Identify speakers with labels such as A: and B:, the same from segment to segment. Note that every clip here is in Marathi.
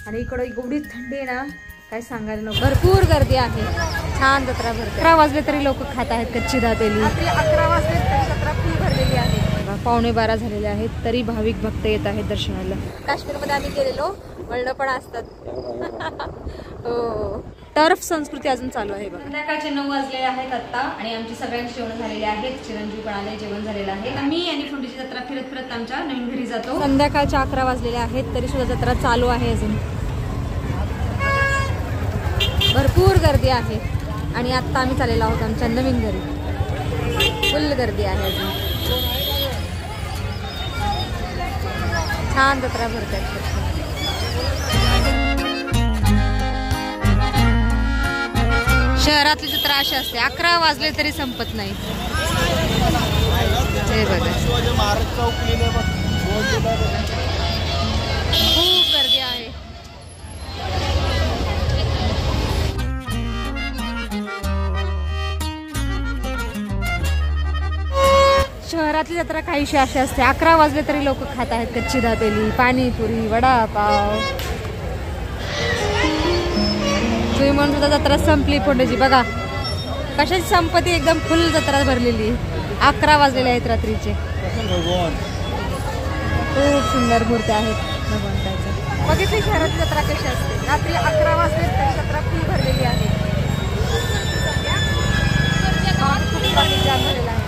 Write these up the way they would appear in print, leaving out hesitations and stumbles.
A: आणि इकडं एवढी थंडी आहे ना काय सांगायला नको. भरपूर गर्दी आहे, छान जत्रा भरते. 11 वाजले तरी लोक खात आहेत कच्ची दाबेली. रात्री 11 वाजले तरी जत्रा फुल भरलेली आहे. 11:15 झालेले आहेत तरी भाविक भक्त येत आहेत दर्शनाला. काश्मीरमध्ये आम्ही गेलेलो, वळणं पण असतात. हो, टर्फ संस्कृती अजून चालू आहे बघा. संध्याकाळचे 9 वाजलेले आहेत आता आणि आमची सगळ्यांची जेवण झालेली आहेत. चिरंजीव पण आले, जेवण झालेलं आहे. मी आणि फोंडीची जत्रा फिरत फिरत आमच्या नवीन घरी जातो. संध्याकाळच्या 11 वाजलेले आहेत तरी सुद्धा जत्रा चालू आहे अजून. भरपूर गर्दी आहे आणि आता आम्ही चाललेलो आहोत आमच्या नवीन घरी. फुल गर्दी आहे अजून, छान जत्रा भरतात. शहरातली जत्रा अशी असते, 11 वाजले तरी संपत नाही. हे बघा खूप गर्दी आहे. शहरातली जत्रा काहीशी अशी असते, 11 वाजले तरी लोक खात आहेत कच्ची दाबेली, पाणीपुरी, वडापाव. तुम्ही म्हणून सुद्धा जत्रा संपली फोंडीची. बघा कशाची संपत्ती, एकदम फुल जत्रा भरलेली. 11 वाजलेले आहेत रात्रीचे. खूप सुंदर मूर्ती आहेत भगवंताच्या. बघितली शहरातली जत्रा कशी असते, रात्री 11 वाजले तरी जत्रा फुल भरलेली आहे. खूप ट्रॅफिक जाम झालेला आहे.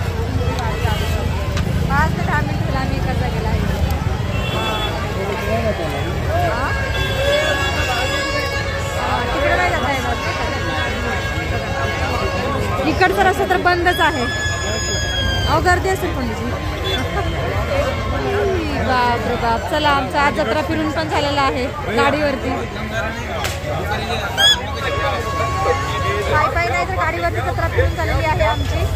A: 5 ते 10 मिनिट आम्ही इकडचा गेला आहे. तिकडे नाही जाता येणार, इकडचा रस्ता तर बंदच आहे. अहो गर्दी असेल फोंडीची. बाप रे बाप. चला आमचा आज जत्रा फिरून पण झालेला आहे गाडीवरती. पायी नाही तर गाडीवरती जत्रा फिरून झालेली आहे आमची.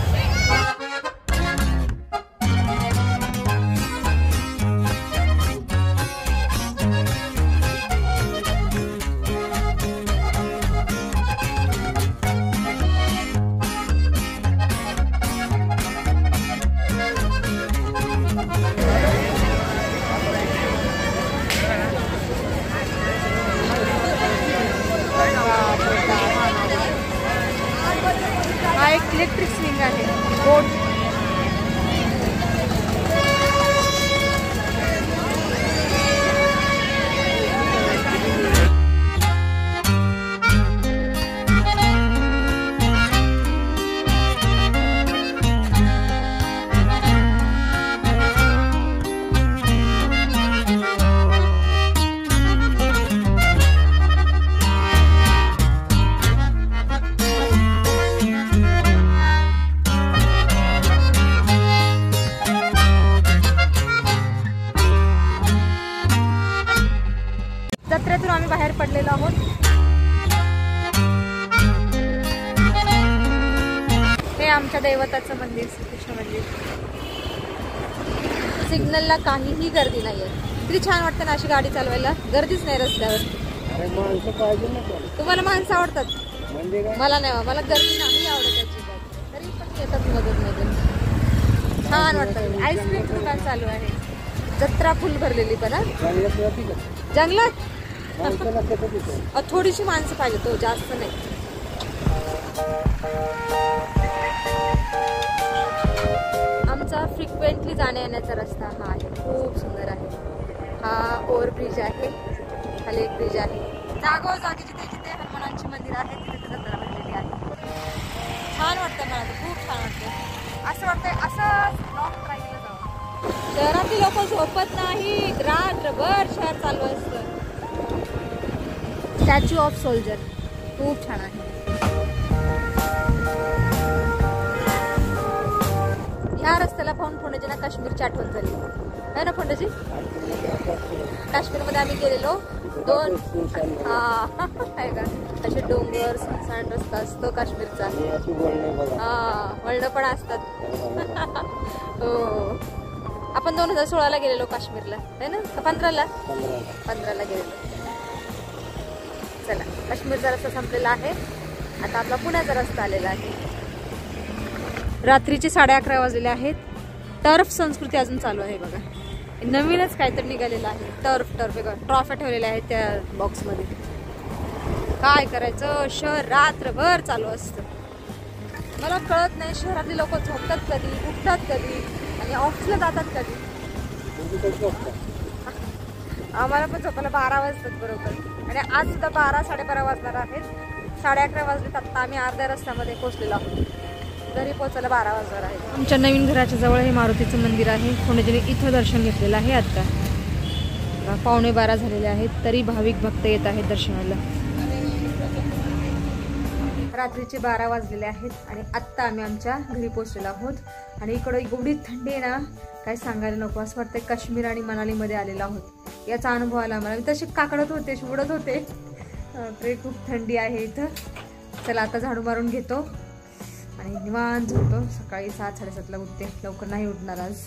A: हा एक इलेक्ट्रिक स्विंग आहे, बोट. जत्रेतून आम्ही बाहेर पडलेलो आहोत. हे आमच्या दैवताचं मंदिर, श्रीकृष्ण मंदिर. सिग्नलला काहीही गर्दी नाहीये. किती छान वाटतं ना अशी गाडी चालवायला, गर्दीच नाही रस्त्यावर. तुम्हाला माणसं आवडतात, मला नाही. मला गर्दी नाही आवडत अजिबात, तरी पण येतात मधून मधून. छान वाटतं. आईस्क्रीमचं दुकान चालू आहे. जत्रा फुल भरलेली पण. जंगलात थोडीशी माणसं पाहिजे, तो जास्त नाही. आमचा फ्रिक्वेंटली जाण्या येण्याचा रस्ता हा आहे. खूप सुंदर आहे. हा ओव्हरब्रिज आहे, खाली एक ब्रिज आहे. जागोजागी जिथे जिथे हनुमानांची मंदिर आहे तिथे जत्रा भरलेली आहे. छान वाटतं मला, खूप छान वाटतं. असं वाटतंय असं लॉंग ड्राईव्हला जावं. शहरातली लोक झोपत नाहीत, रात्रभर शहर चालू असतं. स्टॅच्यू ऑफ सोल्जर खूप छान आहे. ह्या रस्त्याला पाहून फोंडीजीला काश्मीरची आठवण झाली आहे ना. फोंडीजी काश्मीरमध्ये आम्ही गेलेलो 2 आहे का, असे डोंगर सुनसान रस्ता असतो काश्मीरचा. वळणं पण असतात. हो, आपण 2016ला गेलेलो काश्मीरला आहे ना, 15ला गेलेलो. चला, काश्मीरचा रस्ता संपलेला आहे. आता आपला पुण्याचा रस्ता आलेला आहे. रात्रीचे 11:30 वाजलेले आहेत. टर्फ संस्कृती अजून चालू आहे बघा. नवीनच काहीतरी निघालेलं आहे. टर्फ ट्रॉफ्या ठेवलेल्या आहेत त्या बॉक्समध्ये. काय करायचं, शहर रात्रभर चालू असतं. मला कळत नाही शहरातली लोक झोपतात कधी, उठतात कधी आणि ऑफिसला जातात कधी. आम्हाला पण झोपायला 12 वाजतात बरोबर. आणि आज सुद्धा 12-12:30 वाजणार आहेत. 11:30 वाजलेत. आत्ता आम्ही अर्ध्या रस्त्यामध्ये पोहोचलेलो आहोत. घरी पोहोचायला 12 वाजणार आहे. आमच्या नवीन घराच्या जवळ हे मारुतीचं मंदिर आहे. कोणीतरी इथं दर्शन घेतलेलं आहे. आता 11:45 झालेले आहेत तरी भाविक भक्त येत आहेत दर्शनाला. रात्रीचे 12 वाजलेले आहेत आणि आत्ता आम्ही आमच्या घरी पोहोचलेलो आहोत. आणि इकडं एवढी थंडी आहे ना, काय सांगायला नको. असं वाटतंय काश्मीर आणि मनालीमध्ये आलेलो आहोत. याचा अनुभव आला मला. मी तशी काकडत होते, उडत होते. तरी खूप थंडी आहे इथं. चला आता झाडू मारून घेतो आणि निवांत झोपतो. सकाळी 7-7:30ला उठते. लवकर नाही उठणार आज.